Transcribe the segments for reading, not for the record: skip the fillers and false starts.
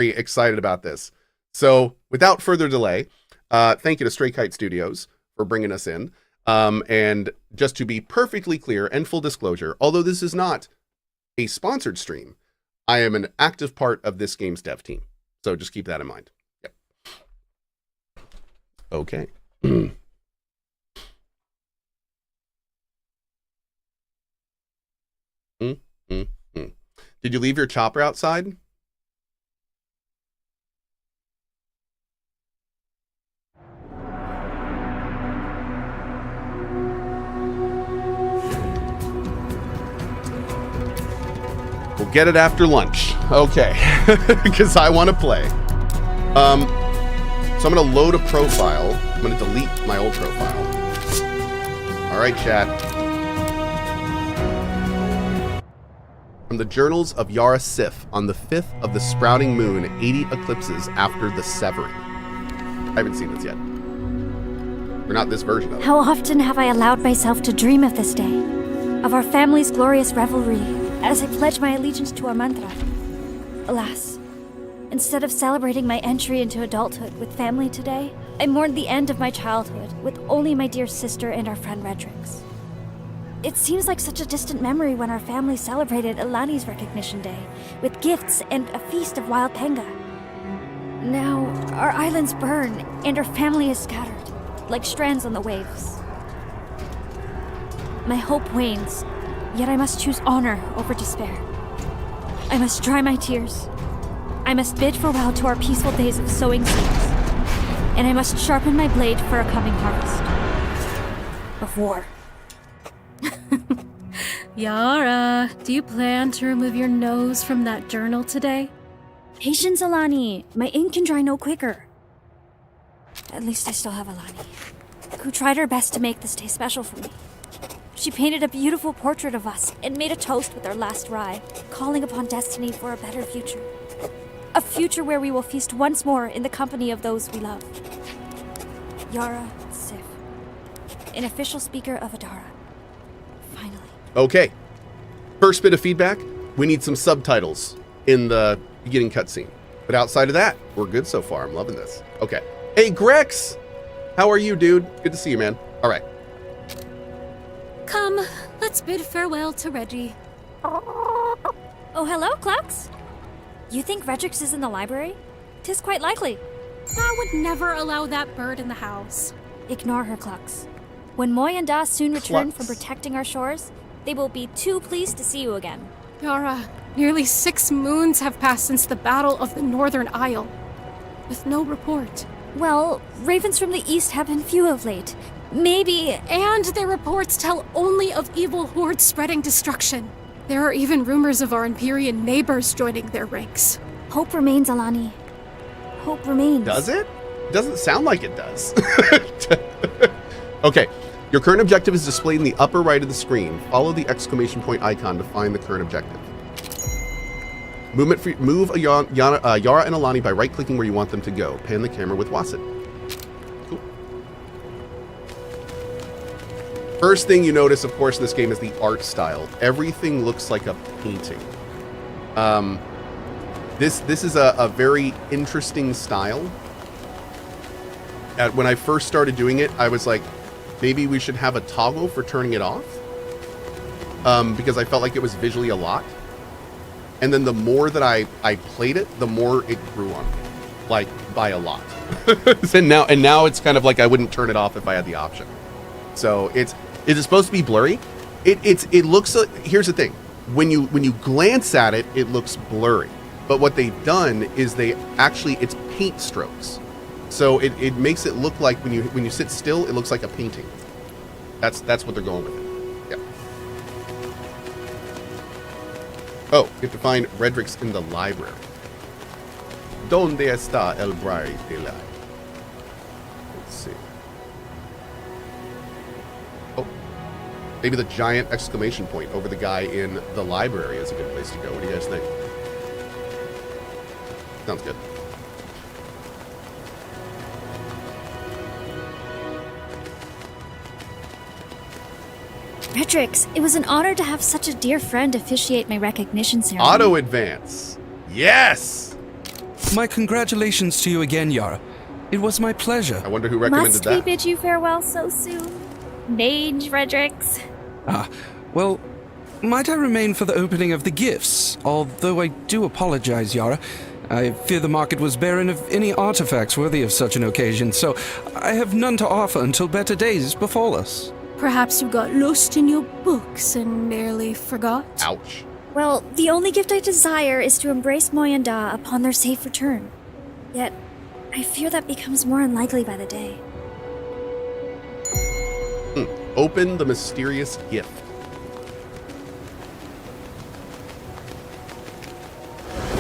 very excited about this. So without further delay, thank you to Stray Kite Studios for bringing us in. And just to be perfectly clear and full disclosure, although this is not a sponsored stream, I am an active part of this game's dev team. So just keep that in mind. Yep. Okay. Did you leave your chopper outside? We'll get it after lunch. Okay. Because I want to play. So I'm going to load a profile. I'm going to delete my old profile. All right, chat. From the Journals of Yara Sif on the 5th of the sprouting moon, 80 eclipses after the severing. I haven't seen this yet. Or not this version of it. How often have I allowed myself to dream of this day? Of our family's glorious revelry, as I pledge my allegiance to our mantra. Alas, instead of celebrating my entry into adulthood with family today, I mourned the end of my childhood with only my dear sister and our friend Redrix. It seems like such a distant memory when our family celebrated Ilani's recognition day, with gifts and a feast of wild panga. Now, our islands burn, and our family is scattered, like strands on the waves. My hope wanes, yet I must choose honor over despair. I must dry my tears. I must bid farewell to our peaceful days of sowing seeds. And I must sharpen my blade for a coming harvest. Of war. Yara, do you plan to remove your nose from that journal today? Patience, Alani. My ink can dry no quicker. At least I still have Alani, who tried her best to make this day special for me. She painted a beautiful portrait of us and made a toast with our last rye, calling upon destiny for a better future. A future where we will feast once more in the company of those we love. Yara Sif, an official speaker of Adara. Finally. Okay. First bit of feedback, we need some subtitles in the beginning cutscene. But outside of that, we're good so far. I'm loving this. Okay. Hey, Grex! How are you, dude? Good to see you, man. All right. Come, let's bid farewell to Reggie. Oh, hello, Clux. You think Redrix is in the library? 'Tis quite likely. I would never allow that bird in the house. Ignore her, Clux. When Moy and Da soon return Clux. from protecting our shores, they will be too pleased to see you again. Yara, nearly 6 moons have passed since the Battle of the Northern Isle, with no report. Well, ravens from the east have been few of late. Maybe... And their reports tell only of evil hordes spreading destruction. There are even rumors of our Empyrean neighbors joining their ranks. Hope remains, Alani. Hope remains. Does it? Doesn't sound like it does. Okay. Your current objective is displayed in the upper right of the screen. Follow the exclamation point icon to find the current objective. Move Yara and Alani by right-clicking where you want them to go. Pan the camera with Wasit. Cool. First thing you notice, of course, in this game is the art style. Everything looks like a painting. This is a very interesting style. When I first started doing it, I was like, maybe we should have a toggle for turning it off. Because I felt like it was visually a lot. And then the more that I played it, the more it grew on me. Like, by a lot. and now it's kind of like I wouldn't turn it off if I had the option. So is it supposed to be blurry? It looks like, here's the thing. When you glance at it, it looks blurry. But what they've done is it's paint strokes. So it makes it look like when you sit still, it looks like a painting. That's what they're going with it. Yeah. Oh, you have to find Redrix in the library. ¿Dónde está el braille de la? Let's see. Oh, maybe the giant exclamation point over the guy in the library is a good place to go. What do you guys think? Sounds good. Redrix, it was an honor to have such a dear friend officiate my recognition ceremony. Auto advance. Yes! My congratulations to you again, Yara. It was my pleasure. I wonder who recommended Must that. we bid you farewell so soon? Mage Fredericks. Well, might I remain for the opening of the gifts? Although I do apologize, Yara. I fear the market was barren of any artifacts worthy of such an occasion, so I have none to offer until better days befall us. Perhaps you got lost in your books and nearly forgot? Ouch. Well, the only gift I desire is to embrace Moyanda upon their safe return. Yet, I fear that becomes more unlikely by the day. Open the mysterious gift.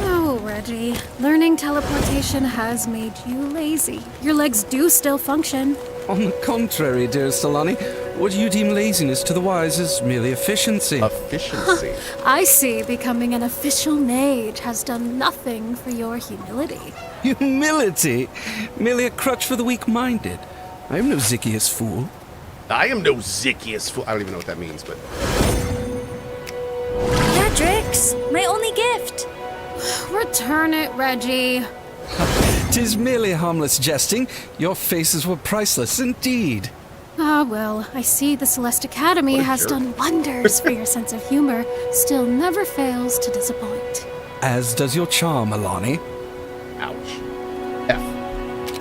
Oh, Reggie. Learning teleportation has made you lazy. Your legs do still function. On the contrary, dearest Alani, what you deem laziness to the wise is merely efficiency. Efficiency. I see becoming an official mage has done nothing for your humility. Humility? Merely a crutch for the weak-minded. I am no Zychius fool. I am no Zychius fool. I don't even know what that means, but... Fredericks, my only gift. Return it, Reggie. 'Tis merely harmless jesting. Your faces were priceless indeed. Ah, well, I see the Celeste Academy What a has jerk. done wonders for your sense of humor, still never fails to disappoint. As does your charm, Alani. Ouch. F.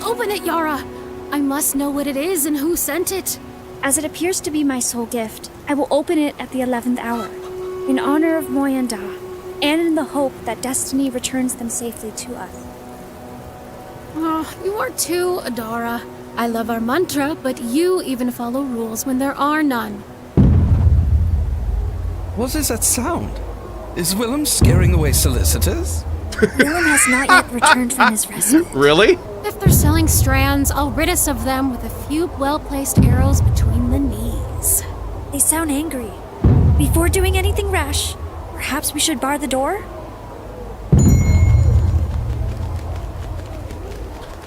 Open it, Yara! I must know what it is and who sent it. As it appears to be my sole gift, I will open it at the 11th hour, in honor of Moyanda, and in the hope that destiny returns them safely to us. Oh, you are too, Adara. I love our mantra, but you even follow rules when there are none. What is that sound? Is Willem scaring away solicitors? Willem has not yet returned from his rescue. Really? If they're selling strands, I'll rid us of them with a few well-placed arrows between the knees. They sound angry. Before doing anything rash, perhaps we should bar the door?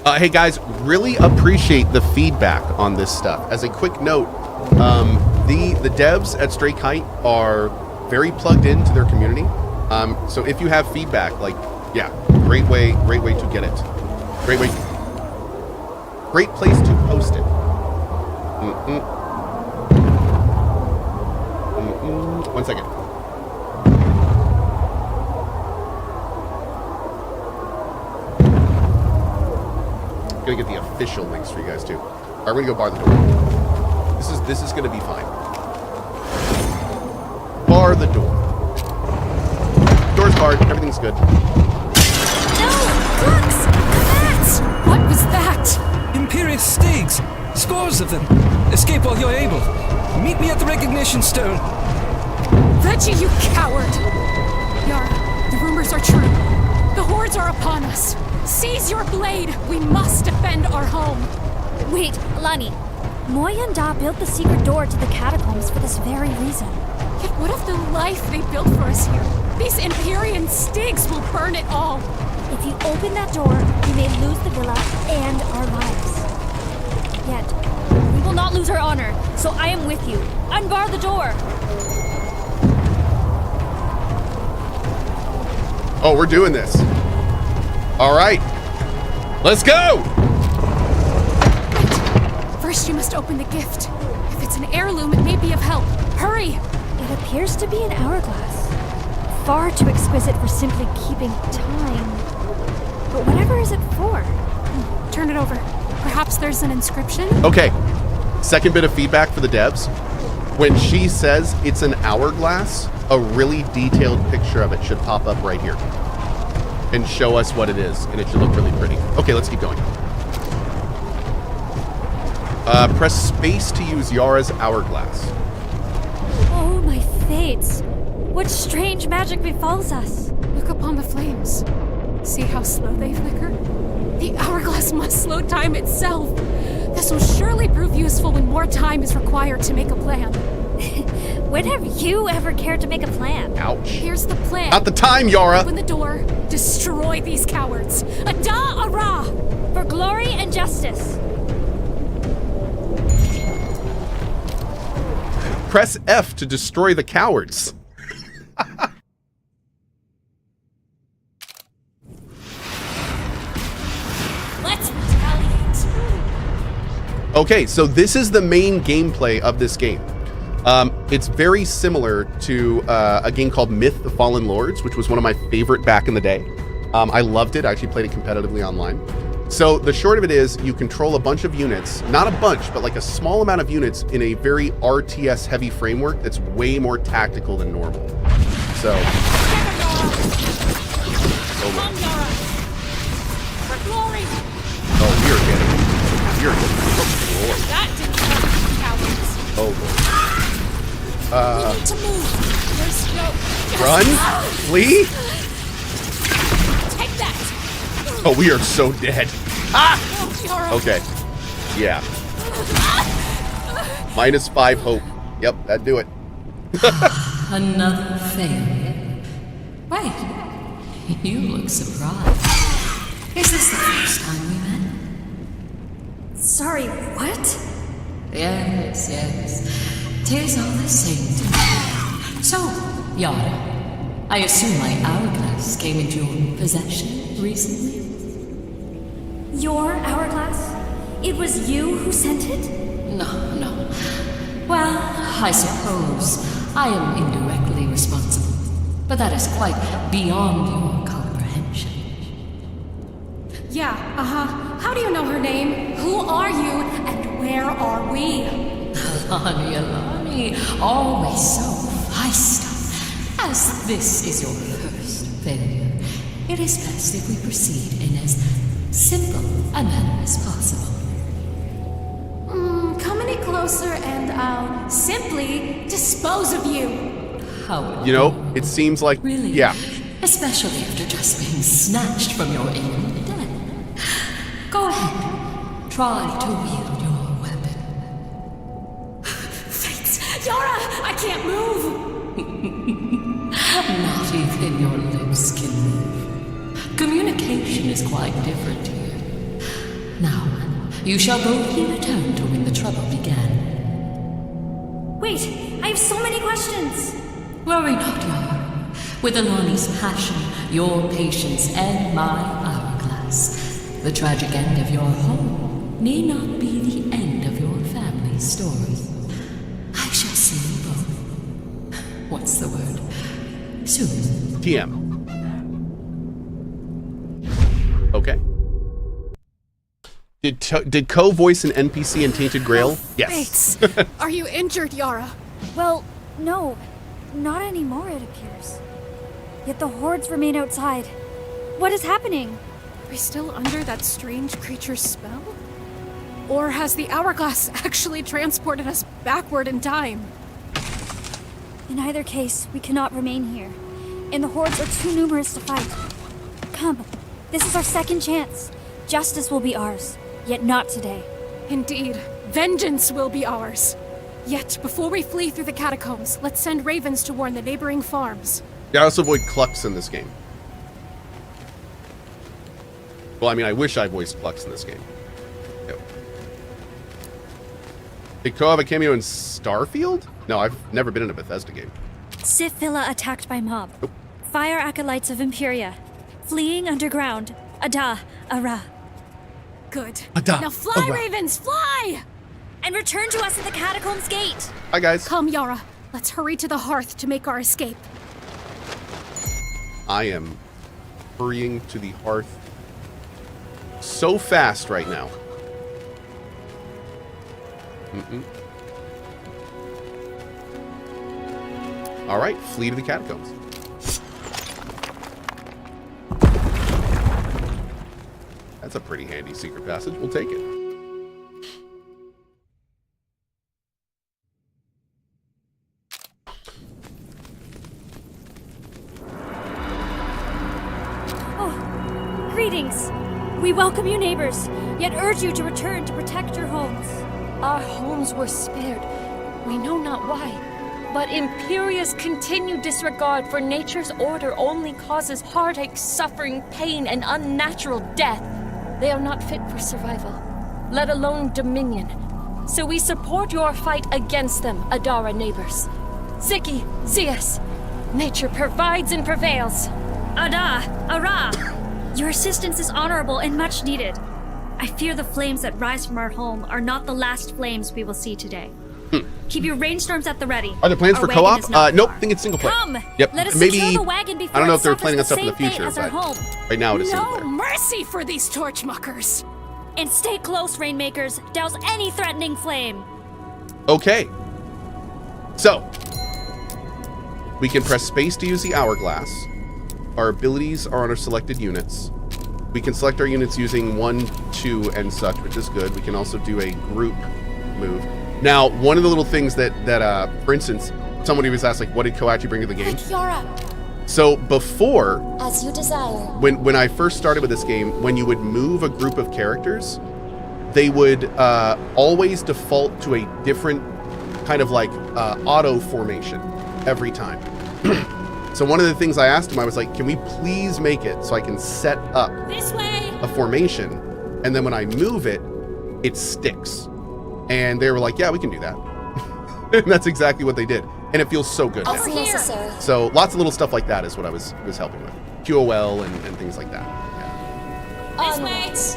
Hey guys, really appreciate the feedback on this stuff. As a quick note, the devs at Stray Kite are very plugged into their community. So if you have feedback, like, yeah, great way to get it. Great place to post it. One second. Gonna get the official links for you guys too. Alright, we're gonna go bar the door. This is gonna be fine. Bar the door. Door's barred, everything's good. No! Crux! Bats! What was that? Imperious stags! Scores of them! Escape while you're able. Meet me at the recognition stone. Reggie, you coward! Yara, the rumors are true. The hordes are upon us. Seize your blade! We must defend our home! Wait, Lani. Moyanda built the secret door to the catacombs for this very reason. Yet what of the life they built for us here? These Empyrean Stigs will burn it all! If you open that door, we may lose the villa and our lives. Yet, we will not lose our honor, so I am with you. Unbar the door! Oh, we're doing this. Alright. Let's go! Wait! First you must open the gift. If it's an heirloom, it may be of help. Hurry! It appears to be an hourglass. Far too exquisite for simply keeping time. But whatever is it for? Turn it over. Perhaps there's an inscription? Okay. Second bit of feedback for the devs. When she says it's an hourglass, a really detailed picture of it should pop up right here and show us what it is, and it should look really pretty. Okay, let's keep going. Press space to use Yara's hourglass. Oh, my fates. What strange magic befalls us. Look upon the flames. See how slow they flicker? The hourglass must slow time itself. This will surely prove useful when more time is required to make a plan. When have you ever cared to make a plan? Ouch. Here's the plan. Not the time, Yara! Open the door. Destroy these cowards. Ada Ara! For glory and justice. Press F to destroy the cowards. Okay, so this is the main gameplay of this game. It's very similar to a game called Myth: The Fallen Lords, which was one of my favorite back in the day. I loved it. I actually played it competitively online. So the short of it is you control a bunch of units, not a bunch, but like a small amount of units in a very RTS heavy framework that's way more tactical than normal. So. For glory! Oh, we are getting destroyed. That didn't hurt, cowards. Oh, Lord. We need to move. There's no... Run? Flee? Take that! Oh, we are so dead. Oh, Yara. Okay. Yeah. -5 hope. Yep, that'd do it. Another failure. Wait, you look surprised. Is this the first time we met? Sorry, what? Yes. 'Tis all the same to me. So, Yara, I assume my hourglass came into your possession recently? Your hourglass? It was you who sent it? No. Well, I suppose I am indirectly responsible, but that is quite beyond your comprehension. Yeah, How do you know her name? Who are you, and where are we? Alani, always so feisty. As this is your first failure, it is best if we proceed in as simple a manner as possible. Come any closer and I'll simply dispose of you. How? You know, it seems like... Really? Yeah. Especially after just being snatched from your aim and dead. Go ahead. Try to wield your weapon. Thanks. Yara, I can't move. Not even your lips can move. Communication is quite different here. Now, you shall both be returned to when the trouble began. Wait, I have so many questions. Worry not, Yara. With Alani's passion, your patience, and my hourglass, the tragic end of your home need not be the end of your family's story. I shall see you both. What's the word? Soon. TM. Okay. Did Cohh voice an NPC in Tainted Grail? Yes. Thanks. Are you injured, Yara? Well, no. Not anymore, it appears. Yet the hordes remain outside. What is happening? Are we still under that strange creature's spell? Or has the hourglass actually transported us backward in time? In either case, we cannot remain here. And the hordes are too numerous to fight. Come, this is our second chance. Justice will be ours, yet not today. Indeed, vengeance will be ours. Yet, before we flee through the catacombs, let's send ravens to warn the neighboring farms. Yeah, I also avoid Clucks in this game. Well, I mean, I wish I voiced Clucks in this game. Yep. Did Cohh have a cameo in Starfield? No, I've never been in a Bethesda game. Sith Villa attacked by mob. Nope. Fire acolytes of Imperia. Fleeing underground. Ada, Ara. Good. Ada, Now fly, Ara. ravens, fly! And return to us at the catacombs gate. Hi, guys. Come, Yara. Let's hurry to the hearth to make our escape. I am hurrying to the hearth so fast right now. All right, flee to the catacombs. That's a pretty handy secret passage. We'll take it. Greetings. We welcome you, neighbors, yet urge you to return to protect your homes. Our homes were spared. We know not why. But Imperia's continued disregard for nature's order only causes heartache, suffering, pain, and unnatural death. They are not fit for survival, let alone dominion. So we support your fight against them, Adara neighbors. Ziki, Zias, nature provides and prevails. Ada, Ara. Your assistance is honorable and much needed. I fear the flames that rise from our home are not the last flames we will see today. Keep your rainstorms at the ready. Are there plans for Our wagon is co-op? not Nope, far. I think it's single player. Come! Yep, Let us maybe. secure the wagon before I don't know it if they're suffers planning on the stuff in the same fate future, as our but home. right now it is single No player. mercy for these torchmuckers. And stay close, Rainmakers. Douse any threatening flame. Okay. So, we can press space to use the hourglass. Our abilities are on our selected units. We can select our units using 1, 2, and such, which is good. We can also do a group move. Now, one of the little things that for instance, somebody was asked, like, what did Cohh actually bring to the game? Yara, So before, as you desire. when I first started with this game, when you would move a group of characters, they would always default to a different kind of like auto formation every time. So one of the things I asked him, I was like, can we please make it so I can set up This way! a formation, and then when I move it, it sticks. And they were like, yeah, we can do that. And that's exactly what they did. And it feels so good As now. necessary. So lots of little stuff like that is what I was helping with. QOL and things like that. Yeah. Onwards.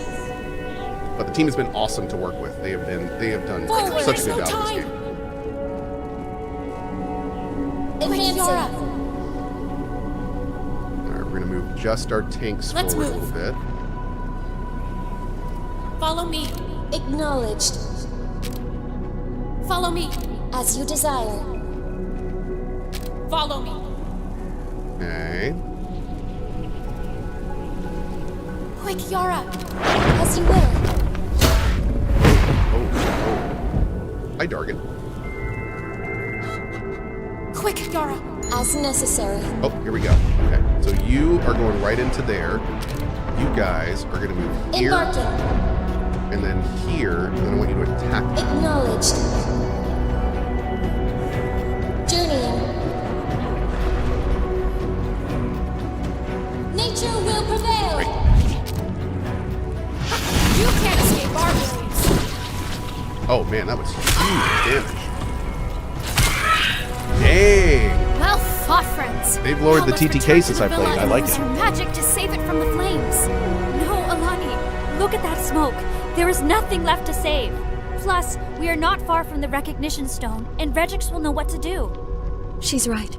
But the team has been awesome to work with. They have done Forward. such a There's good no job with this time. game. Enhancing. All right, we're gonna move just our tanks Let's forward a move. little bit. Follow me. Acknowledged. Follow me. As you desire. Follow me. Okay. Quick, Yara. As you will. Oh. Hi, Dargan. Quick, Yara. As necessary. Oh, here we go. Okay, so you are going right into there. You guys are gonna move here, Embarking. and then here, and then I want you to attack them. Acknowledged. Journeying. Nature will prevail. Great. You can't escape our blades. Oh man, that was huge damage. Dang! Well fought, friends. They've lowered the Now let's TTK return since to I the played. villa I and like use it. our magic to save it from the flames. No, Alani. Look at that smoke. There is nothing left to save. Plus, we are not far from the recognition stone, and Regix will know what to do. She's right.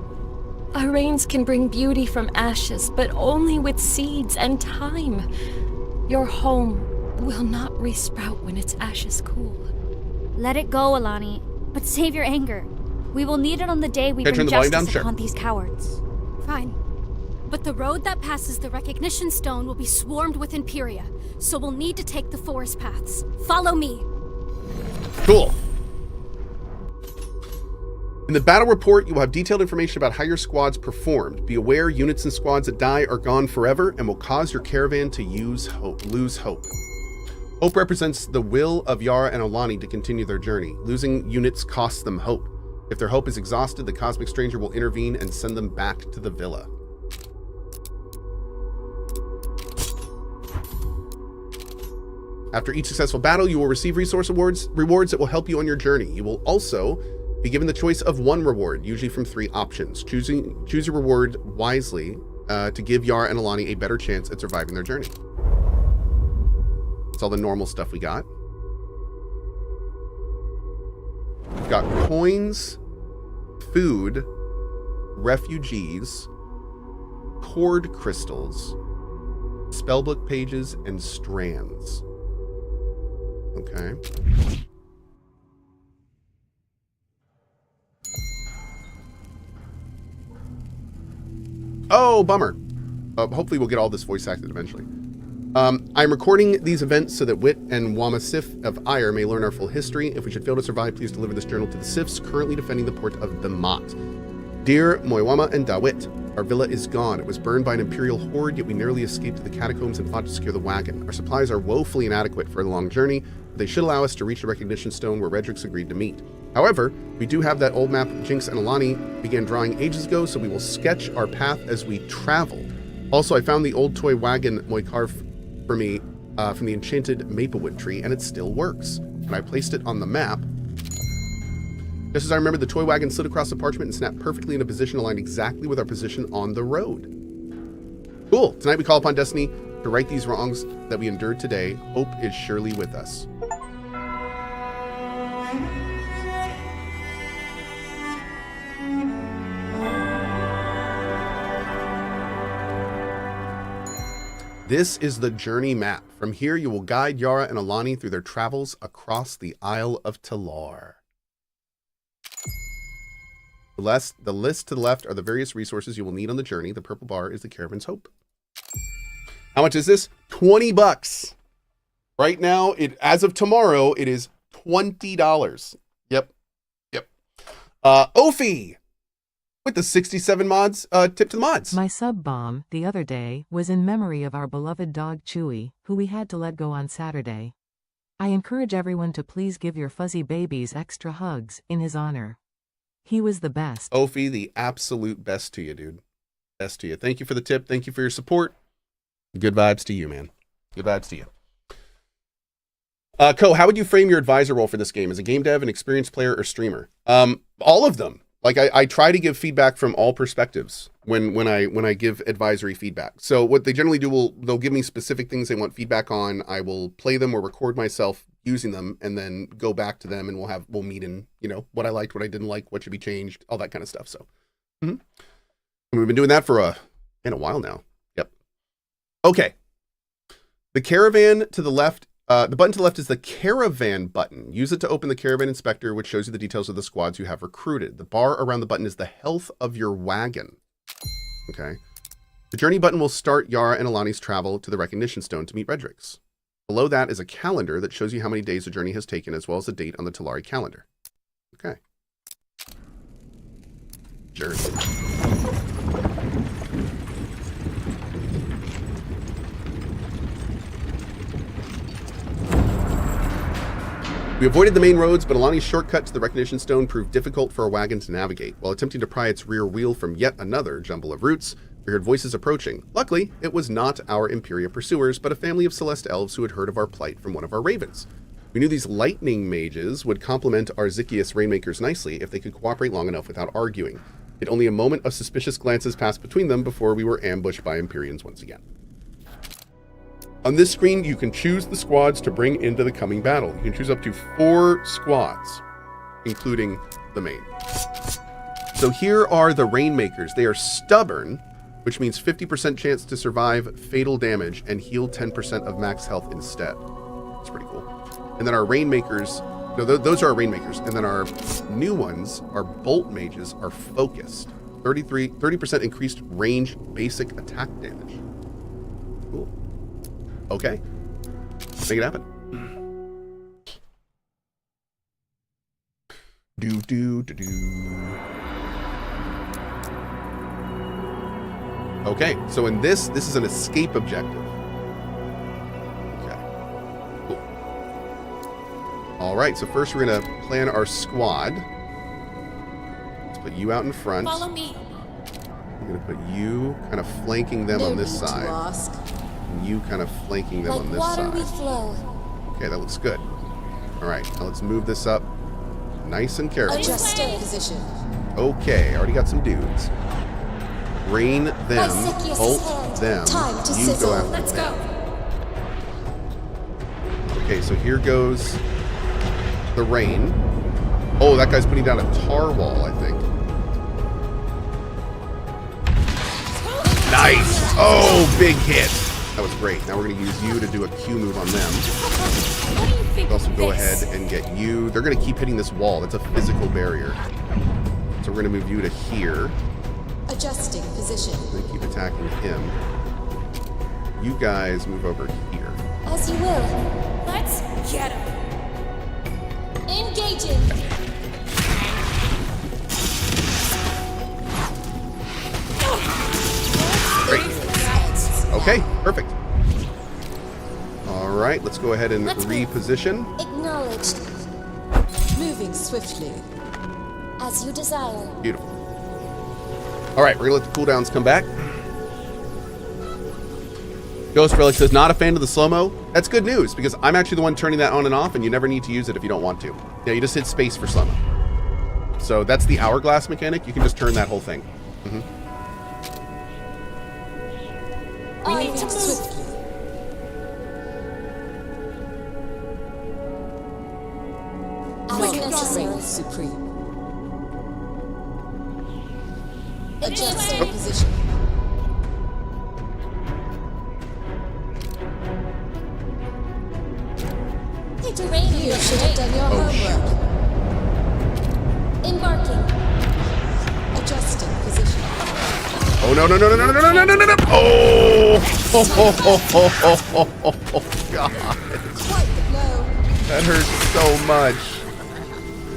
Our rains can bring beauty from ashes, but only with seeds and time. Your home will not resprout when its ashes cool. Let it go, Alani. But save your anger. We will need it on the day we Can I turn bring the volume justice down? Sure. upon these cowards. Fine. But the road that passes the recognition stone will be swarmed with Imperia, so we'll need to take the forest paths. Follow me. Cool. In the battle report, you will have detailed information about how your squads performed. Be aware, units and squads that die are gone forever and will cause your caravan to lose hope. Hope represents the will of Yara and Alani to continue their journey. Losing units costs them hope. If their hope is exhausted, the Cosmic Stranger will intervene and send them back to the villa. After each successful battle, you will receive resource rewards that will help you on your journey. You will also be given the choice of one reward, usually from 3 options. Choose your reward wisely to give Yara and Alani a better chance at surviving their journey. It's all the normal stuff we got. We've got coins, food, refugees, cord crystals, spellbook pages, and strands. Okay. Oh, bummer. Hopefully we'll get all this voice acted eventually. I'm recording these events so that Wit and Wama Sif of Ire may learn our full history. If we should fail to survive, please deliver this journal to the Sifs currently defending the port of the Mott. Dear Moiwama and Dawit, our villa is gone. It was burned by an Imperial horde, yet we narrowly escaped to the catacombs and fought to secure the wagon. Our supplies are woefully inadequate for a long journey, but they should allow us to reach the recognition stone where Redrix agreed to meet. However, we do have that old map Jinx and Alani began drawing ages ago, so we will sketch our path as we travel. Also, I found the old toy wagon Moi carved for me from the enchanted maplewood tree, and it still works. When I placed it on the map, just as I remember, the toy wagon slid across the parchment and snapped perfectly into position aligned exactly with our position on the road. Cool. Tonight we call upon Destiny to To right these wrongs that we endured today, hope is surely with us. This is the journey map. From here, you will guide Yara and Alani through their travels across the Isle of Talar. The list to the left are the various resources you will need on the journey. The purple bar is the caravan's hope. How much is this? 20 bucks. Right now, as of tomorrow, it is $20. Yep. Ophi with the 67 mods, tip to the mods. My sub bomb the other day was in memory of our beloved dog Chewy, who we had to let go on Saturday. I encourage everyone to please give your fuzzy babies extra hugs in his honor. He was the best. Ophi, the absolute best to you, dude. Best to you. Thank you for the tip. Thank you for your support. Good vibes to you, man. Good vibes to you. Cohh, how would you frame your advisor role for this game? As a game dev, an experienced player, or streamer? All of them. Like I try to give feedback from all perspectives when I give advisory feedback. So what they generally do, they'll give me specific things they want feedback on. I will play them or record myself using them and then go back to them and we'll meet in, what I liked, what I didn't like, what should be changed, all that kind of stuff. So and we've been doing that for a while now. Yep. Okay. The caravan to the left, the button to the left is the caravan button. Use it to open the caravan inspector, which shows you the details of the squads you have recruited. The bar around the button is the health of your wagon. Okay. The journey button will start Yara and Alani's travel to the recognition stone to meet Redrix. Below that is a calendar that shows you how many days the journey has taken, as well as the date on the Talari calendar. Okay. Journey. We avoided the main roads, but Alani's shortcut to the recognition stone proved difficult for a wagon to navigate. While attempting to pry its rear wheel from yet another jumble of routes, we heard voices approaching. Luckily, it was not our Imperia pursuers, but a family of Celeste elves who had heard of our plight from one of our ravens. We knew these lightning mages would complement our Zychius rainmakers nicely if they could cooperate long enough without arguing. Yet only a moment of suspicious glances passed between them before we were ambushed by Empyreans once again. On this screen, you can choose the squads to bring into the coming battle. You can choose up to 4 squads, including the main. So here are the Rainmakers. They are stubborn, which means 50% chance to survive fatal damage and heal 10% of max health instead. It's pretty cool. And then our Rainmakers, no, those are our Rainmakers. And then our new ones, our Bolt Mages, are focused. 30% increased range basic attack damage. Cool. Okay. Make it happen. Okay, so in this is an escape objective. Okay. Cool. All right, so first we're going to plan our squad. Let's put you out in front. Follow me. I'm going to put you kind of flanking them on this side. And you kind of flanking them on this side. We flow. Okay, that looks good. All right, now let's move this up nice and carefully. Adjusting position. Okay, already got some dudes. Rain them, bolt them. You go after Let's them. go. Okay, so here goes the rain. Oh, that guy's putting down a tar wall, I think. Nice! Oh, big hit. That was great. Now we're going to use you to do a Q move on them. What do you think Also of go this? ahead and get you. They're going to keep hitting this wall. That's a physical barrier. So we're going to move you to here. Adjusting position. They keep attacking him. You guys move over here. As you will. Let's get him. Engaging. Great. Okay, perfect. All right, let's go ahead and reposition. Acknowledged. Moving swiftly. As you desire. Beautiful. All right, we're going to let the cooldowns come back. Ghost Relic says, not a fan of the slow-mo. That's good news, because I'm actually the one turning that on and off, and you never need to use it if you don't want to. Yeah, you just hit space for slow-mo. So that's the hourglass mechanic. You can just turn that whole thing. Moving swiftly. necessary, Supreme. Adjusting position. You should have done your homework. Embarking. Adjusting position. Oh no no no no no no no no no no! Oh God! Quite the blow. That hurts so much.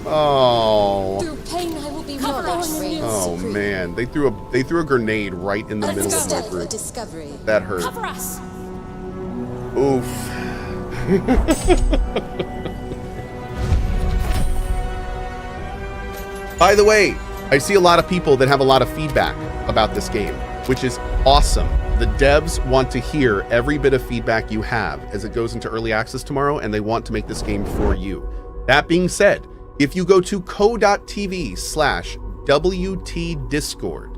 Oh. Through pain, I will be restrained. Oh man, they threw a grenade right in the middle of my group. Discovery. That hurt. Cover us. Oof. By the way, I see a lot of people that have a lot of feedback about this game, which is awesome. The devs want to hear every bit of feedback you have as it goes into early access tomorrow, and they want to make this game for you. That being said, if you go to cohh.tv/WT Discord,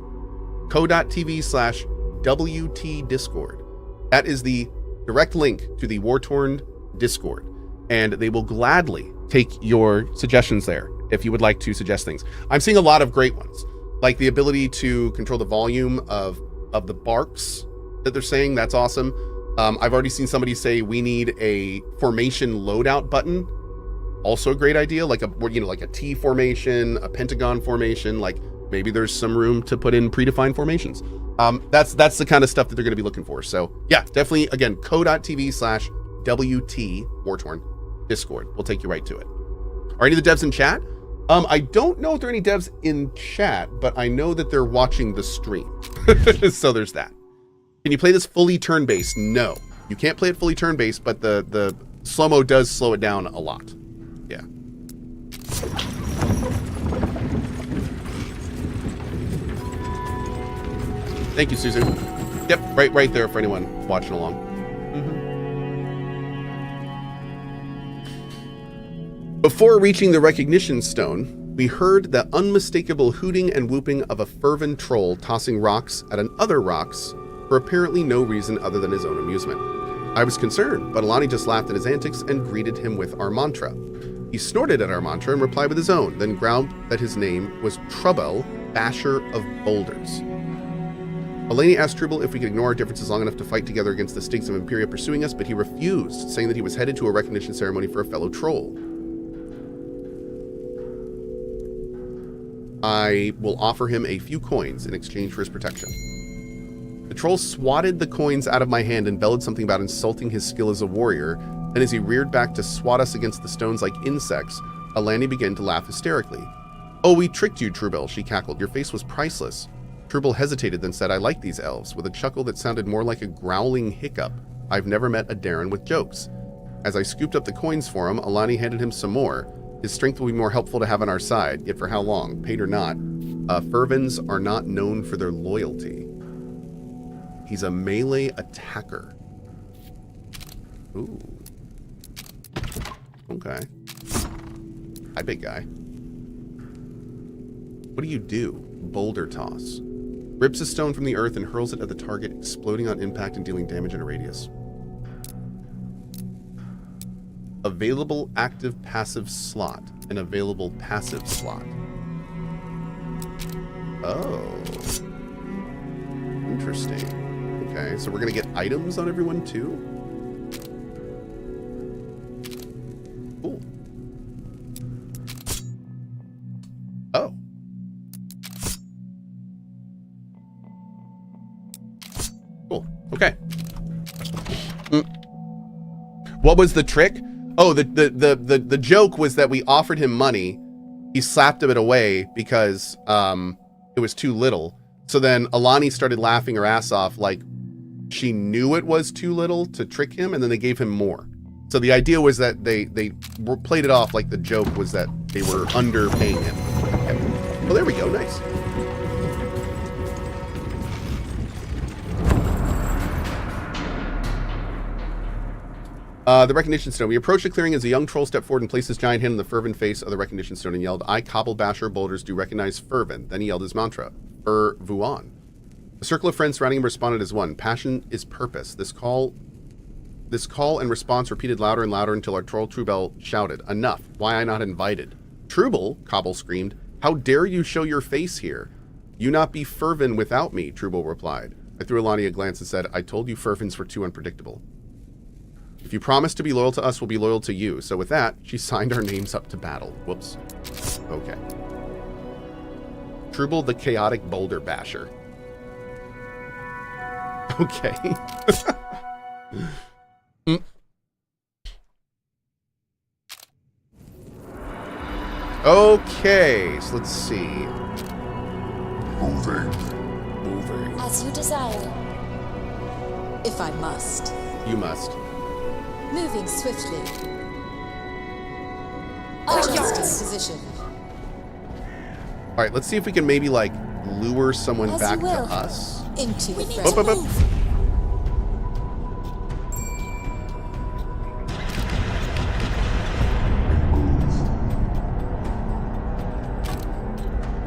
cohh.tv/WT Discord, that is the direct link to the Wartorn Discord, and they will gladly take your suggestions there if you would like to suggest things. I'm seeing a lot of great ones, like the ability to control the volume of the barks that they're saying. That's awesome. I've already seen somebody say we need a formation loadout button. Also a great idea, like like a T formation, a pentagon formation. Like maybe there's some room to put in predefined formations. That's the kind of stuff that they're going to be looking for. So yeah, definitely, again, cohh.tv/WT Wartorn Discord. We'll take you right to it. Are any of the devs in chat? I don't know if there are any devs in chat, but I know that they're watching the stream. So there's that. Can you play this fully turn-based? No, you can't play it fully turn-based, but the slow-mo does slow it down a lot. Yeah. Thank you, Suzu. Yep, right there for anyone watching along. Before reaching the recognition stone, we heard the unmistakable hooting and whooping of a fervent troll tossing rocks at other rocks for apparently no reason other than his own amusement. I was concerned, but Alani just laughed at his antics and greeted him with our mantra. He snorted at our mantra and replied with his own, then growled that his name was Trouble, Basher of Boulders. Eleni asked Trouble if we could ignore our differences long enough to fight together against the stinks of Imperia pursuing us, but he refused, saying that he was headed to a recognition ceremony for a fellow troll. I will offer him a few coins in exchange for his protection. The troll swatted the coins out of my hand and bellowed something about insulting his skill as a warrior. Then as he reared back to swat us against the stones like insects, Alani began to laugh hysterically. "Oh, we tricked you, Truebell," she cackled. "Your face was priceless." Truebell hesitated, then said, "I like these elves," with a chuckle that sounded more like a growling hiccup. I've never met a Darren with jokes. As I scooped up the coins for him, Alani handed him some more. His strength will be more helpful to have on our side, yet for how long, paid or not. Fervens are not known for their loyalty. He's a melee attacker. Ooh. Okay. Hi, big guy. What do you do? Boulder toss. Rips a stone from the earth and hurls it at the target, exploding on impact and dealing damage in a radius. Available active passive slot. An available passive slot. Oh. Interesting. Okay, so we're gonna get items on everyone too? Cool. Oh. Cool. Okay. What was the trick? Oh, the joke was that we offered him money. He slapped it away because it was too little. So then Alani started laughing her ass off like she knew it was too little to trick him, and then they gave him more. So the idea was that they played it off like the joke was that they were underpaying him. Okay. Well, there we go. Nice. The recognition stone. We approached the clearing as a young troll stepped forward and placed his giant hand on the fervent face of the recognition stone and yelled, "I, Cobble Basher Boulders, do recognize fervent." Then he yelled his mantra, Vuan. A circle of friends surrounding him responded as one. Passion is purpose. This call and response repeated louder and louder until our troll Truebell shouted, "Enough. Why I not invited?" Trouble, Cobble screamed. How dare you show your face here? You not be fervent without me, Trouble replied. I threw Alani a glance and said, I told you fervents were too unpredictable. If you promise to be loyal to us, we'll be loyal to you. So with that, she signed our names up to battle. Whoops. Okay. Trouble the Chaotic Boulder Basher. Okay. Okay, so let's see. Moving. As you desire. If I must. You must. Moving swiftly. Adjusting position. All right, let's see if we can maybe like lure someone As back you to will. us. Into the Up, up, up.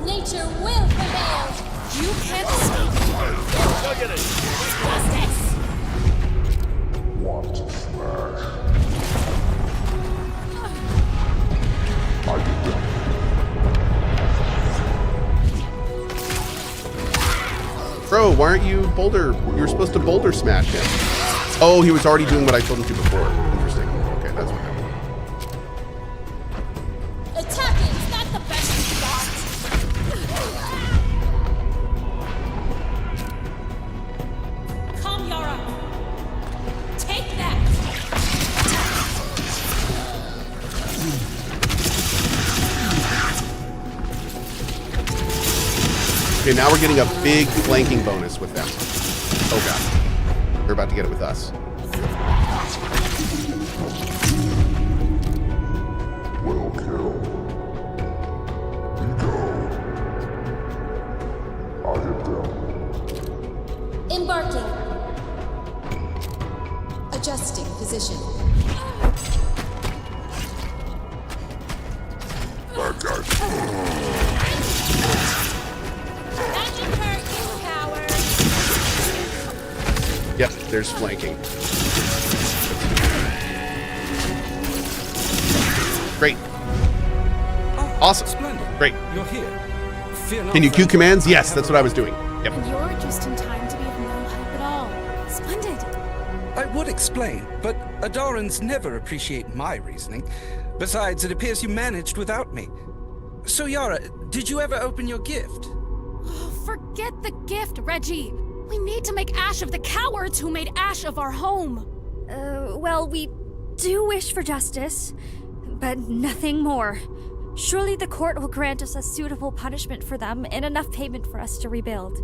Nature will prevail. You can't stop me. Justice! Bro, why aren't you boulder? You're supposed to boulder smash him. Oh, he was already doing what I told him to before. Interesting. Okay, that's what happened. Attacking is not the best start. Come, Yara! Take that! Okay, now we're getting a big flanking bonus with them. Oh god. They're about to get it with us. Well killed. Go. I hit them. Embarking. Adjusting position. That guy's That should hurt you, coward! Yep, there's flanking. Great. Awesome. Splendid. Great. You're here. Fear not, Can you queue friend. commands? I Yes, have that's a what I was doing. Yep. And you're just in time to be of no help at all. Splendid! I would explain, but Adarans never appreciate my reasoning. Besides, it appears you managed without me. So, Yara, did you ever open your gift? Oh, forget the gift, Reggie! We need to make ash of the cowards who made ash of our home! Well, we do wish for justice, but nothing more. Surely the court will grant us a suitable punishment for them and enough payment for us to rebuild.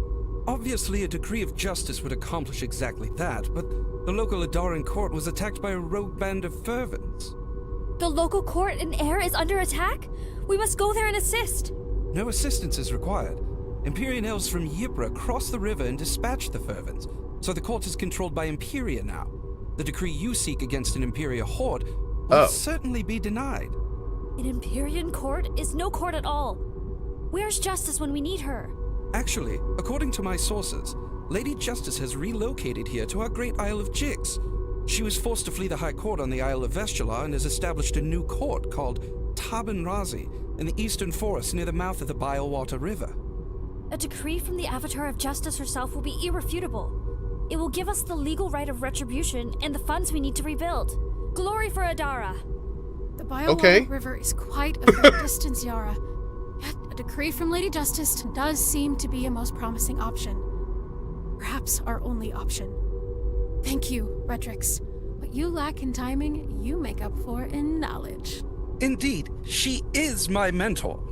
Obviously, a decree of justice would accomplish exactly that, but the local Adaran court was attacked by a rogue band of fervents. The local court in Air is under attack? We must go there and assist. No assistance is required. Empyrean elves from Yipra crossed the river and dispatched the fervents, so the court is controlled by Imperia now. The decree you seek against an Imperia horde will certainly be denied. An Empyrean court is no court at all. Where's Justice when we need her? Actually, according to my sources, Lady Justice has relocated here to our great Isle of Jigs. She was forced to flee the High Court on the Isle of Vestula and has established a new court called Taban Razi in the eastern forest near the mouth of the Bilewater River. A decree from the Avatar of Justice herself will be irrefutable. It will give us the legal right of retribution and the funds we need to rebuild. Glory for Adara! The Bilewater River is quite a fair distance, Yara. Yet a decree from Lady Justice does seem to be a most promising option. Perhaps our only option. Thank you, Redrix. What you lack in timing, you make up for in knowledge. Indeed, she is my mentor.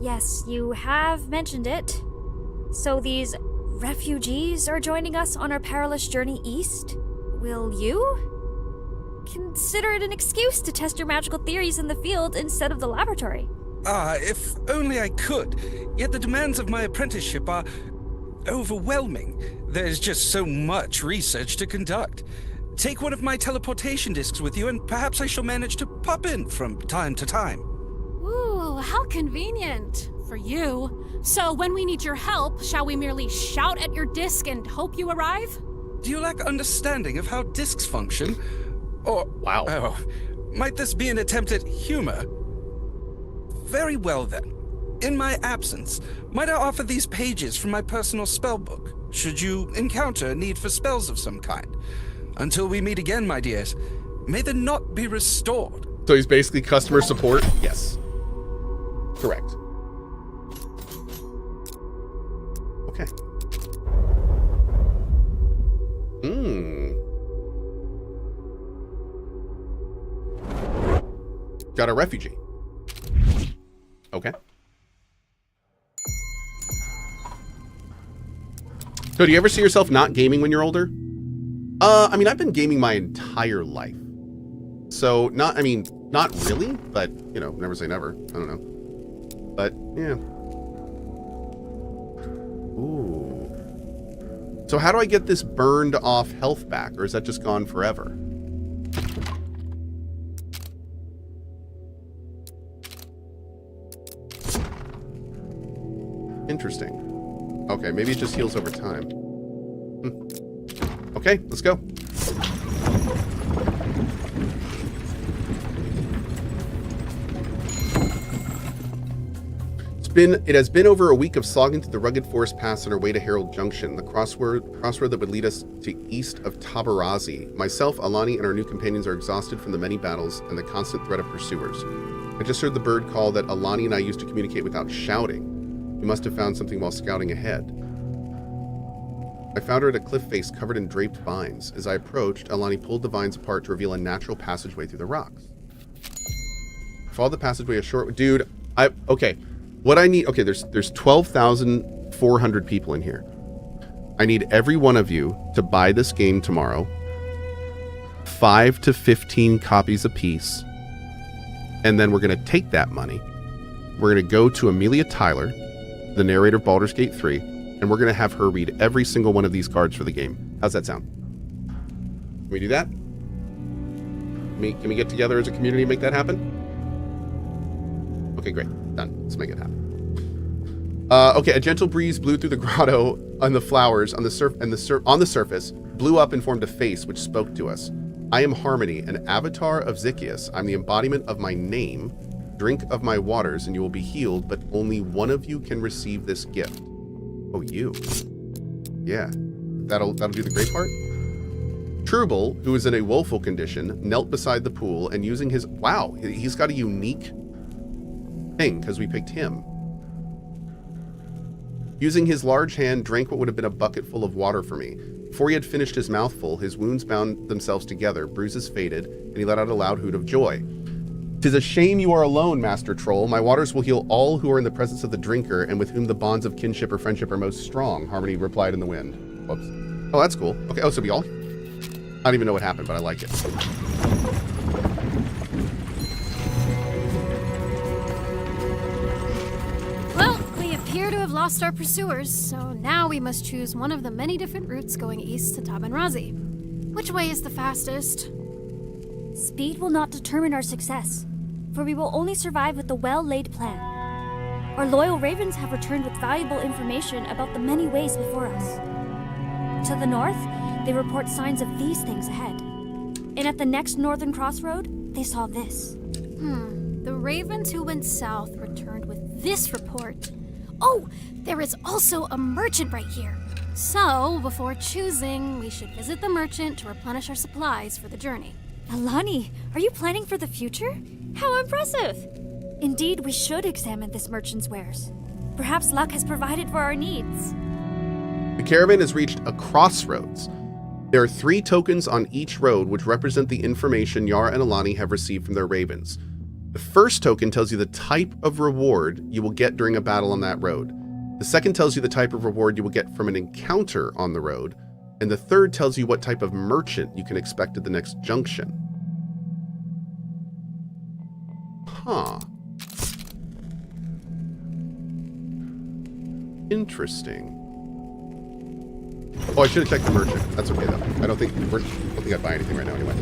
Yes, you have mentioned it. So these refugees are joining us on our perilous journey east? Will you? Consider it an excuse to test your magical theories in the field instead of the laboratory. If only I could. Yet the demands of my apprenticeship are overwhelming. There's just so much research to conduct. Take one of my teleportation discs with you, and perhaps I shall manage to pop in from time to time. Ooh, how convenient. For you. So when we need your help, shall we merely shout at your disc and hope you arrive? Do you lack understanding of how discs function? Or, wow. Oh, might this be an attempt at humor? Very well then. In my absence, might I offer these pages from my personal spellbook, should you encounter a need for spells of some kind? Until we meet again, my dears, may the knot be restored. So he's basically customer support? Yes. Correct. Okay. Got a refugee. Okay. So do you ever see yourself not gaming when you're older? I mean, I've been gaming my entire life. So not really, but you know, never say never. I don't know. But yeah. Ooh. So how do I get this burned off health back, or is that just gone forever? Interesting. Okay, maybe it just heals over time. Okay, let's go. It has been over a week of slogging through the rugged forest paths on our way to Herald Junction, the crossroad that would lead us to east of Tabarazi. Myself, Alani, and our new companions are exhausted from the many battles and the constant threat of pursuers. I just heard the bird call that Alani and I used to communicate without shouting. We must have found something while scouting ahead. I found her at a cliff face covered in draped vines. As I approached, Alani pulled the vines apart to reveal a natural passageway through the rocks. Follow the passageway a short... Dude, okay. What I need... Okay, there's 12,400 people in here. I need every one of you to buy this game tomorrow. 5 to 15 copies apiece. And then we're going to take that money. We're going to go to Amelia Tyler, the narrator of Baldur's Gate 3, and we're going to have her read every single one of these cards for the game. How's that sound? Can we do that? Can we get together as a community and make that happen? Okay, great. Done. Let's make it happen. Okay, a gentle breeze blew through the grotto on the flowers on the surface, blew up and formed a face which spoke to us. I am Harmony, an avatar of Zycius. I'm the embodiment of my name. Drink of my waters and you will be healed, but only one of you can receive this gift. Oh, you. Yeah. That'll do the great part. Trubel, who is in a woeful condition, knelt beside the pool and using his... Wow, he's got a unique thing because we picked him. Using his large hand, drank what would have been a bucket full of water for me. Before he had finished his mouthful, his wounds bound themselves together, bruises faded, and he let out a loud hoot of joy. "'Tis a shame you are alone, Master Troll. My waters will heal all who are in the presence of the drinker, and with whom the bonds of kinship or friendship are most strong," Harmony replied in the wind. Whoops. Oh, that's cool. Okay, oh, so we all... I don't even know what happened, but I like it. Well, we appear to have lost our pursuers, so now we must choose one of the many different routes going east to Tabanrazi. Which way is the fastest? Speed will not determine our success, for we will only survive with a well-laid plan. Our loyal ravens have returned with valuable information about the many ways before us. To the north, they report signs of these things ahead. And at the next northern crossroad, they saw this. The ravens who went south returned with this report. Oh, there is also a merchant right here. So, before choosing, we should visit the merchant to replenish our supplies for the journey. Alani, are you planning for the future? How impressive! Indeed, we should examine this merchant's wares. Perhaps luck has provided for our needs. The caravan has reached a crossroads. There are 3 tokens on each road which represent the information Yara and Alani have received from their ravens. The first token tells you the type of reward you will get during a battle on that road. The second tells you the type of reward you will get from an encounter on the road. And the third tells you what type of merchant you can expect at the next junction. Huh. Interesting. Oh, I should have checked the merchant. That's okay though. I don't think I'd buy anything right now anyway.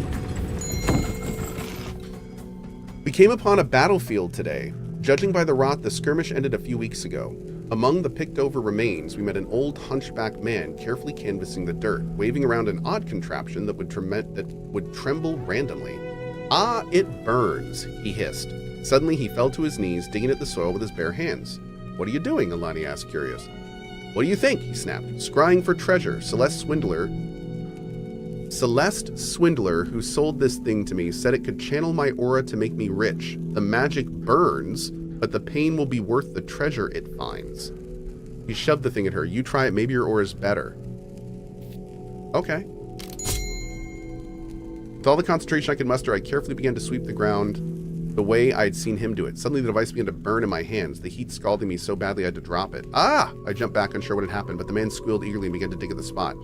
We came upon a battlefield today. Judging by the rot, the skirmish ended a few weeks ago. Among the picked-over remains, we met an old hunchback man carefully canvassing the dirt, waving around an odd contraption that would tremble randomly. "Ah, it burns," he hissed. Suddenly, he fell to his knees, digging at the soil with his bare hands. What are you doing? Alani asked, curious. What do you think? He snapped. Scrying for treasure. Celeste Swindler, who sold this thing to me, said it could channel my aura to make me rich. The magic burns, but the pain will be worth the treasure it finds. He shoved the thing at her. You try it, maybe your aura's better. Okay. With all the concentration I could muster, I carefully began to sweep the ground the way I had seen him do it. Suddenly the device began to burn in my hands, the heat scalding me so badly I had to drop it. Ah! I jumped back, unsure what had happened, but the man squealed eagerly and began to dig at the spot.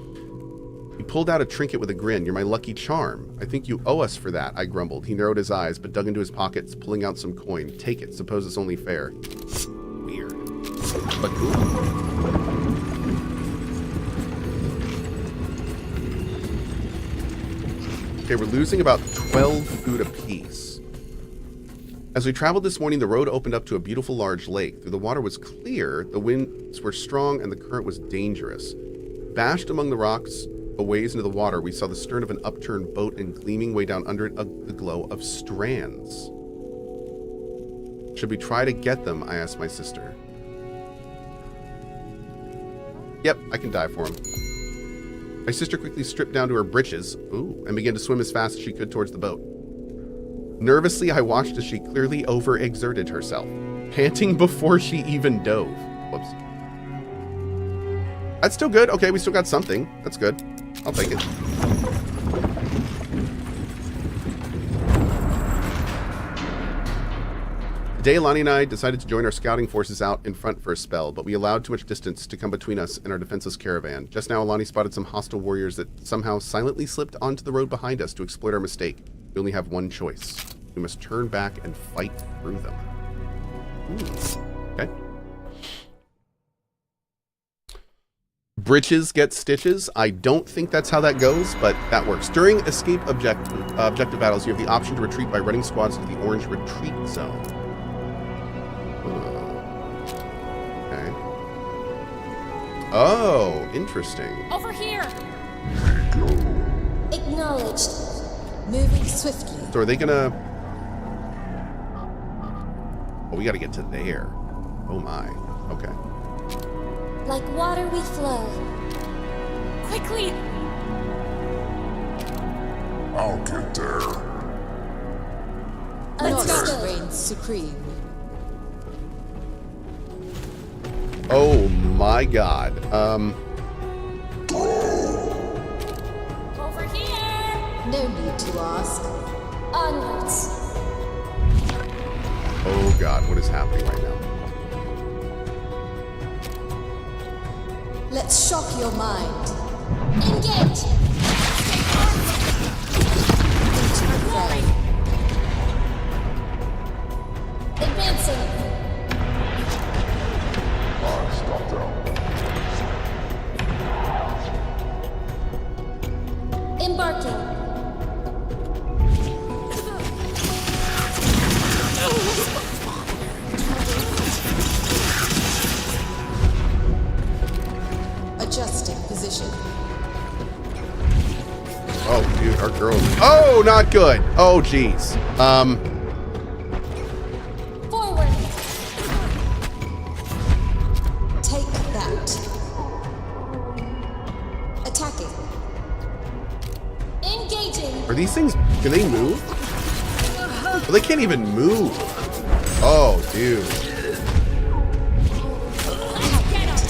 He pulled out a trinket with a grin. You're my lucky charm. I think you owe us for that, I grumbled. He narrowed his eyes, but dug into his pockets, pulling out some coin. Take it. Suppose it's only fair. Weird. But cool. Okay, we're losing about 12 food apiece. As we traveled this morning, the road opened up to a beautiful large lake. Though the water was clear, the winds were strong and the current was dangerous. Bashed among the rocks a ways into the water, we saw the stern of an upturned boat and gleaming way down under it the glow of strands. Should we try to get them? I asked my sister. Yep, I can dive for him. My sister quickly stripped down to her breeches, and began to swim as fast as she could towards the boat. Nervously, I watched as she clearly overexerted herself, panting before she even dove. Whoops. That's still good. Okay, we still got something. That's good. I'll take it. Today, Alani and I decided to join our scouting forces out in front for a spell, but we allowed too much distance to come between us and our defenseless caravan. Just now, Alani spotted some hostile warriors that somehow silently slipped onto the road behind us to exploit our mistake. We only have one choice. We must turn back and fight through them. Okay. Britches get stitches. I don't think that's how that goes, but that works. During escape objective battles, you have the option to retreat by running squads to the orange retreat zone. Okay. Oh, interesting. Over here! Acknowledged. Moving swiftly. So are they gonna... Oh, we gotta get to there. Oh my. Okay. Like water we flow. Quickly! I'll get there. North reigns supreme. Oh my god. Over here! No need to ask. Onwards. Oh god, what is happening right now? Let's shock your mind. Engage! Into the fray. Advancing. Stop down. Embarking. Adjusting position. Oh, dude, our girl. Oh, not good. Oh, jeez. Forward. Take that. Attacking. Engaging. Are these things... Can they move? Well, they can't even move. Oh, dude.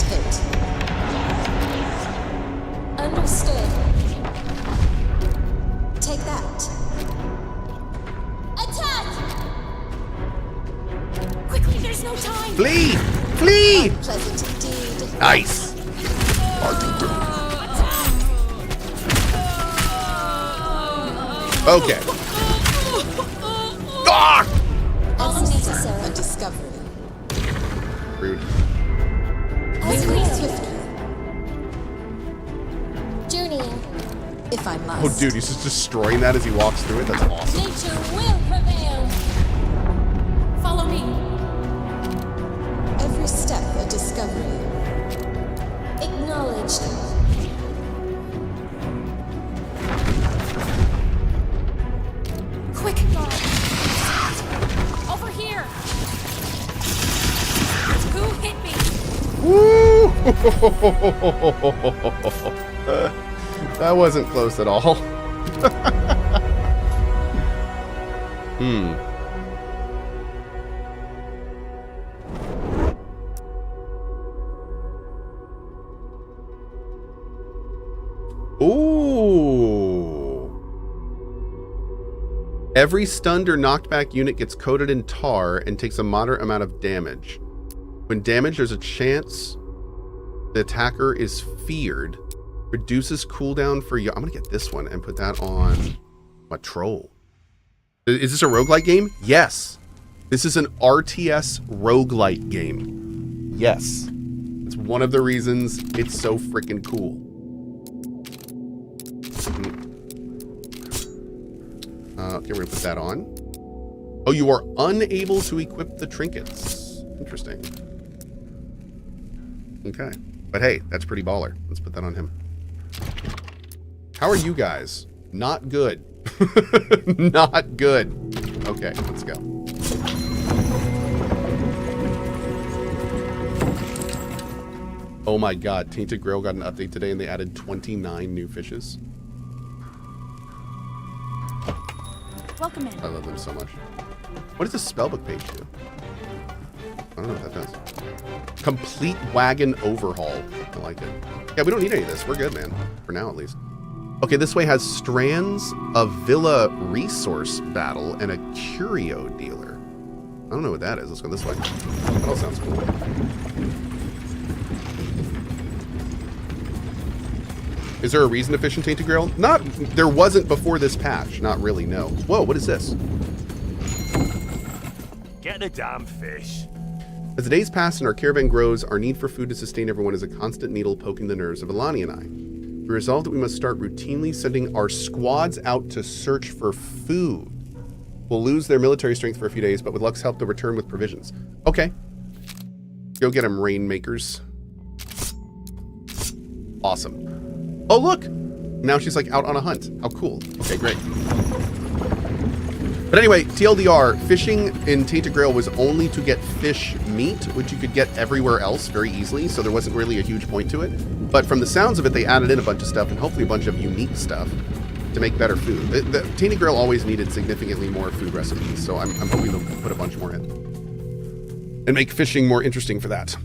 Hit. Understood. Take that. Attack! Quickly, there's no time! Flee! Flee! Pleasant indeed. Nice. Okay. Ah! As necessary. A discovery. Rude. As Moving will. swiftly. Journeying. If I must. Oh, dude, he's just destroying that as he walks through it. That's awesome. Nature will prevail. Follow me. Every step a discovery. Acknowledged. Quick, guard. Over here! That wasn't close at all. Ooh. Every stunned or knocked back unit gets coated in tar and takes a moderate amount of damage. When damaged, there's a chance the attacker is feared. Reduces cooldown for you. I'm gonna get this one and put that on my troll. Is this a roguelike game? Yes. This is an RTS roguelike game. Yes. It's one of the reasons it's so freaking cool. Okay, we're gonna put that on. Oh, you are unable to equip the trinkets. Interesting. Okay. But hey, that's pretty baller. Let's put that on him. How are you guys? Not good. Not good. Okay, let's go. Oh my god, Tainted Grail got an update today and they added 29 new fishes. Welcome in. I love them so much. What does the spellbook page do? I don't know what that does. Complete wagon overhaul. I like it. Yeah, we don't need any of this. We're good, man. For now, at least. Okay, this way has Strands, a Villa resource battle, and a curio dealer. I don't know what that is. Let's go this way. That all sounds cool. Is there a reason to fish in Tainted Grail? Not, there wasn't before this patch. Not really, no. Whoa, what is this? Get the damn fish. As the days pass and our caravan grows, our need for food to sustain everyone is a constant needle poking the nerves of Alani and I. We resolved that we must start routinely sending our squads out to search for food. We'll lose their military strength for a few days, but with luck's help, they'll return with provisions. Okay. Go get them, Rainmakers. Awesome. Oh, look! Now she's like out on a hunt. How cool. Okay, great. But anyway, TLDR, fishing in Tainted Grail was only to get fish meat, which you could get everywhere else very easily, so there wasn't really a huge point to it. But from the sounds of it, they added in a bunch of stuff and hopefully a bunch of unique stuff to make better food. The Tainted Grail always needed significantly more food recipes, so I'm hoping they'll put a bunch more in. And make fishing more interesting for that.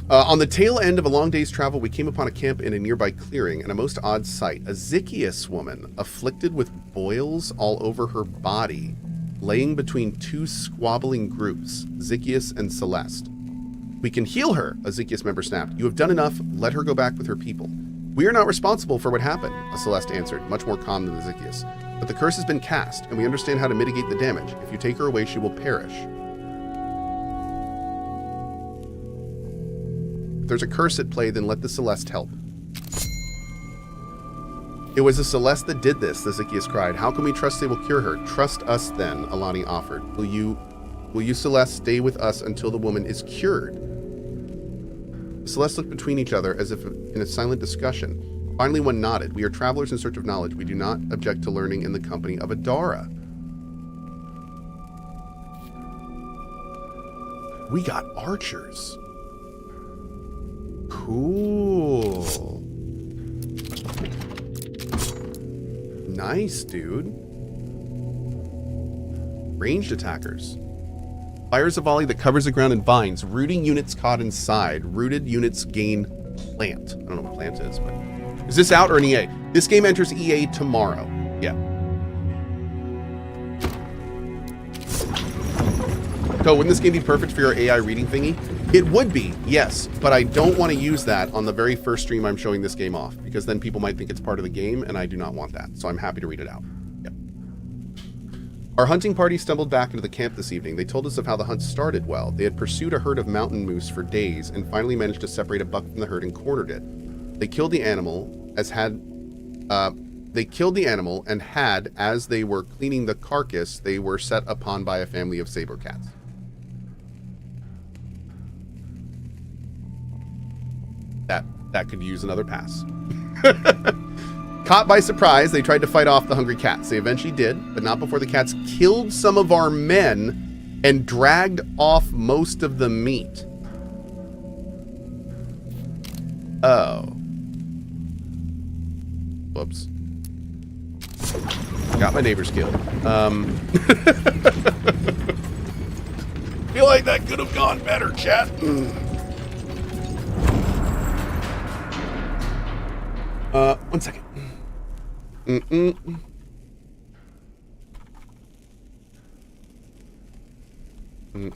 On the tail end of a long day's travel, we came upon a camp in a nearby clearing and a most odd sight. A Zychius woman, afflicted with boils all over her body, laying between two squabbling groups, Zychius and Celeste. We can heal her, a Zychius member snapped. You have done enough, let her go back with her people. We are not responsible for what happened, a Celeste answered, much more calm than the Zychius. But the curse has been cast, and we understand how to mitigate the damage. If you take her away, she will perish. If there's a curse at play, then let the Celeste help. It was the Celeste that did this, the Zychius cried. How can we trust they will cure her? Trust us then, Alani offered. Will you, Celeste, stay with us until the woman is cured? Celeste looked between each other as if in a silent discussion. Finally, one nodded. We are travelers in search of knowledge. We do not object to learning in the company of Adara. We got archers. Cool. Nice, dude. Ranged attackers. Fires a volley that covers the ground in vines. Rooting units caught inside. Rooted units gain plant. I don't know what plant is, but... Is this out or an EA? This game enters EA tomorrow. Yeah. So, wouldn't this game be perfect for your AI reading thingy? It would be, yes, but I don't want to use that on the very first stream I'm showing this game off, because then people might think it's part of the game, and I do not want that, so I'm happy to read it out. Yep. Our hunting party stumbled back into the camp this evening. They told us of how the hunt started well. They had pursued a herd of mountain moose for days, and finally managed to separate a buck from the herd and cornered it. They killed the animal, and as they were cleaning the carcass, they were set upon by a family of saber cats. That could use another pass. Caught by surprise, they tried to fight off the hungry cats. They eventually did, but not before the cats killed some of our men and dragged off most of the meat. Oh. Whoops. Got my neighbors killed. Feel like that could have gone better, chat. One second.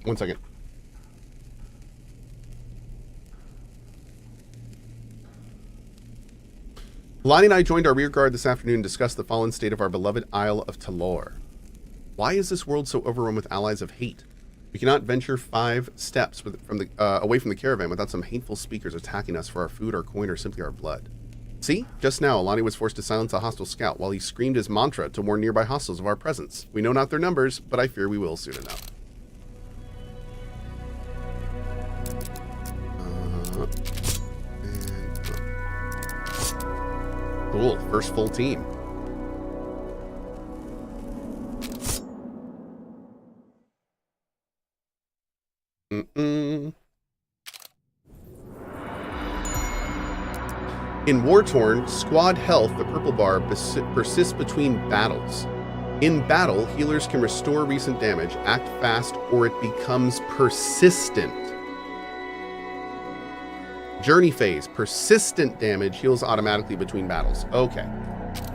One second. Lonnie and I joined our rear guard this afternoon and discussed the fallen state of our beloved Isle of Talor. Why is this world so overrun with allies of hate? We cannot venture 5 steps away from the caravan without some hateful speakers attacking us for our food, our coin, or simply our blood. See? Just now, Alani was forced to silence a hostile scout while he screamed his mantra to warn nearby hostiles of our presence. We know not their numbers, but I fear we will soon enough. Cool, first full team. In Wartorn, squad health, the purple bar, persists between battles. In battle, healers can restore recent damage, act fast, or it becomes persistent. Journey phase, persistent damage heals automatically between battles. Okay.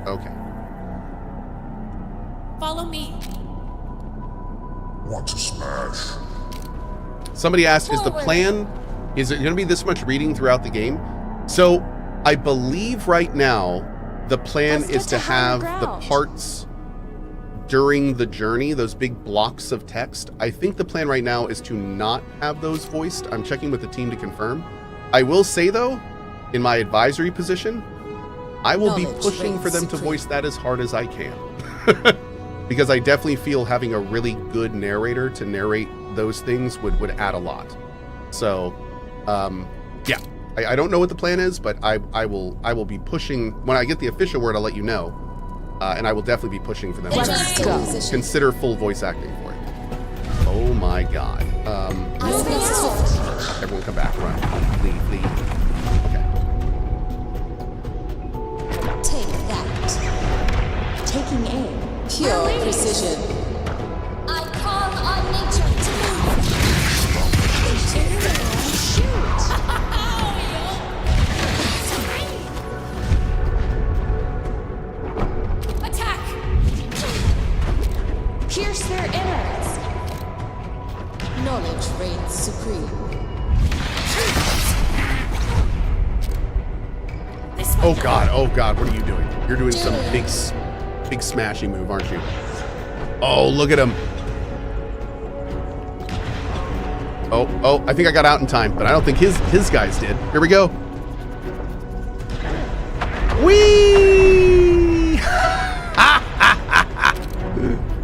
Okay. Follow me. Want to smash? Somebody asked, is the plan, is it going to be this much reading throughout the game? So, I believe right now, the plan is to have the parts during the journey, those big blocks of text. I think the plan right now is to not have those voiced. I'm checking with the team to confirm. I will say, though, in my advisory position, I will be pushing for them to voice that as hard as I can. Because I definitely feel having a really good narrator to narrate those things would add a lot. So, yeah. I don't know what the plan is, but I will be pushing. When I get the official word, I'll let you know. And I will definitely be pushing for them to consider full voice acting for it. Oh my god. Everyone come back. Run. Leave. Okay. Take that. Taking aim. Pure precision. I call on nature to move. Shoot. Attack! Pierce their innards. Knowledge reigns supreme. Oh god, what are you doing? You're doing some big smashing move, aren't you? Oh, look at him. Oh, I think I got out in time, but I don't think his guys did. Here we go. Whee!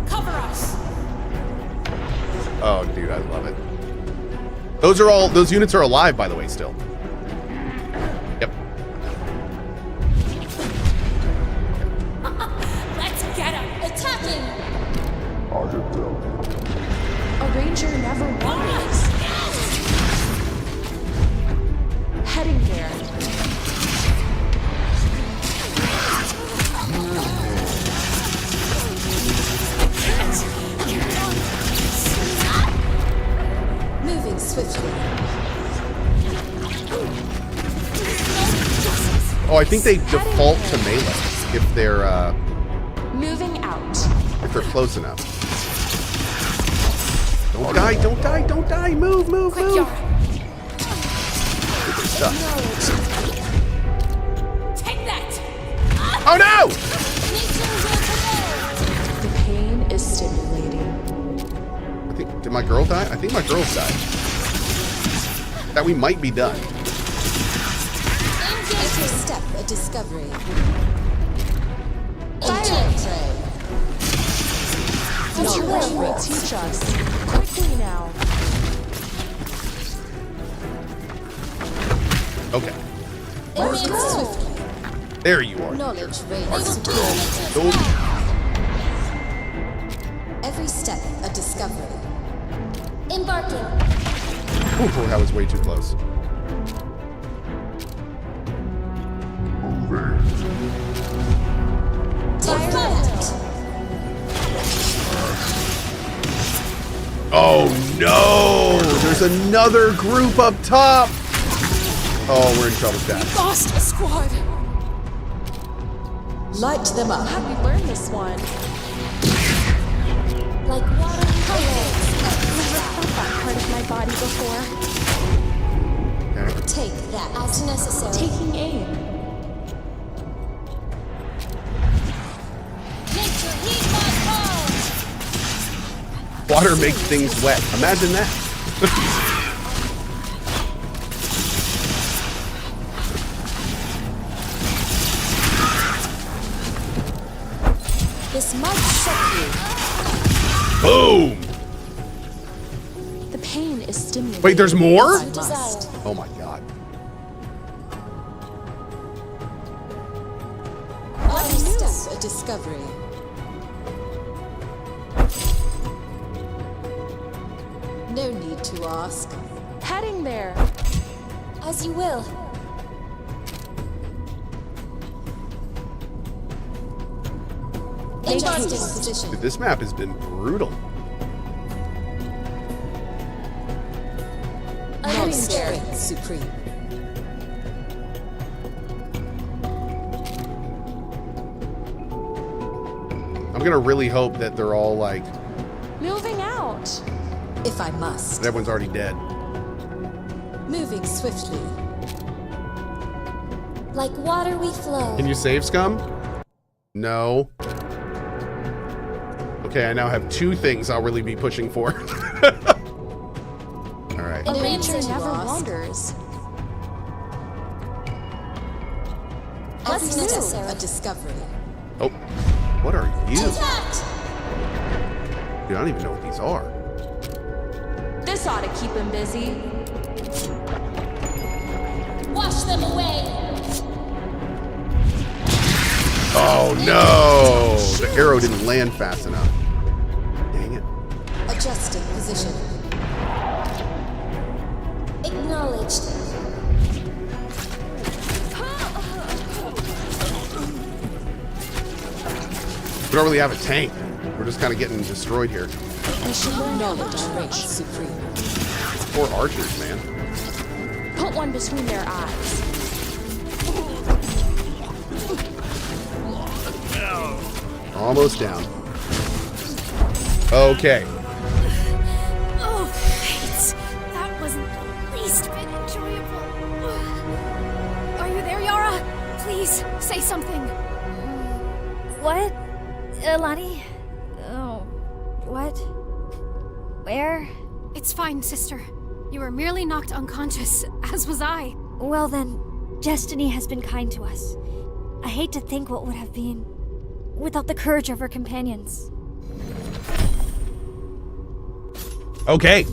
Cover us. Oh, dude, I love it. Those units are alive, by the way, still. Yep. Let's get him. Attacking. I'll get them. A ranger never wanders. Heading there. Moving swiftly. Oh, I think they default to melee if they're Moving out. if they're close enough. Don't die! Move! Stuck. Take that. Oh no! The pain is stimulating. Did my girl die? I think my girl's died. That we might be done. Every step a discovery. Fire prey. What you will teach us. Quickly now. Okay. Moving swiftly. There you are. Knowledge reigns supreme. Oh, Every step a discovery. Embarking. that was way too close. Oh no! There's another group up top! Oh, we're in trouble, chat. We lost a squad. Light them up. How'd we learn this one? Like water Never felt that part of my body before. Okay. Take that. as necessary. Taking aim. Nature, heed my call. Water makes things wet. Imagine that. This might shock you. Boom! The pain is stimulating. Wait, there's more? I must. Oh my god. Every step a discovery. No need to ask. Heading there. As you will. Interesting position. Dude, this map has been brutal. Non-strength supreme. I'm gonna really hope that they're all like, Moving out. If I must. that everyone's already dead. Moving swiftly. Like water we flow. Can you save scum? No. Okay, I now have two things I'll really be pushing for. Alright. No A need ranger to never ask. wanders. Every As step necessary. a discovery. Oh, what are you? Attacked! Dude, I don't even know what these are. This ought to keep him busy. Wash them away. Oh no! The arrow didn't land fast enough. Dang it. Adjusting position. Acknowledged. We don't really have a tank. We're just kind of getting destroyed here. We should learn knowledge reigns supreme. Poor archers, man. Put one between their eyes. Almost down. Okay. Oh, Kite. That wasn't the least bit enjoyable. Are you there, Yara? Please, say something. What? Lonnie? Oh, what? Where? It's fine, sister. You were merely knocked unconscious, as was I. Well then, destiny has been kind to us. I hate to think what would have been without the courage of our companions. Okay.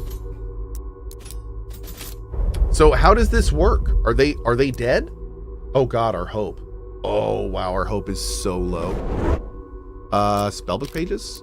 So how does this work? Are they dead? Oh god, our hope. Oh wow, our hope is so low. Spellbook pages?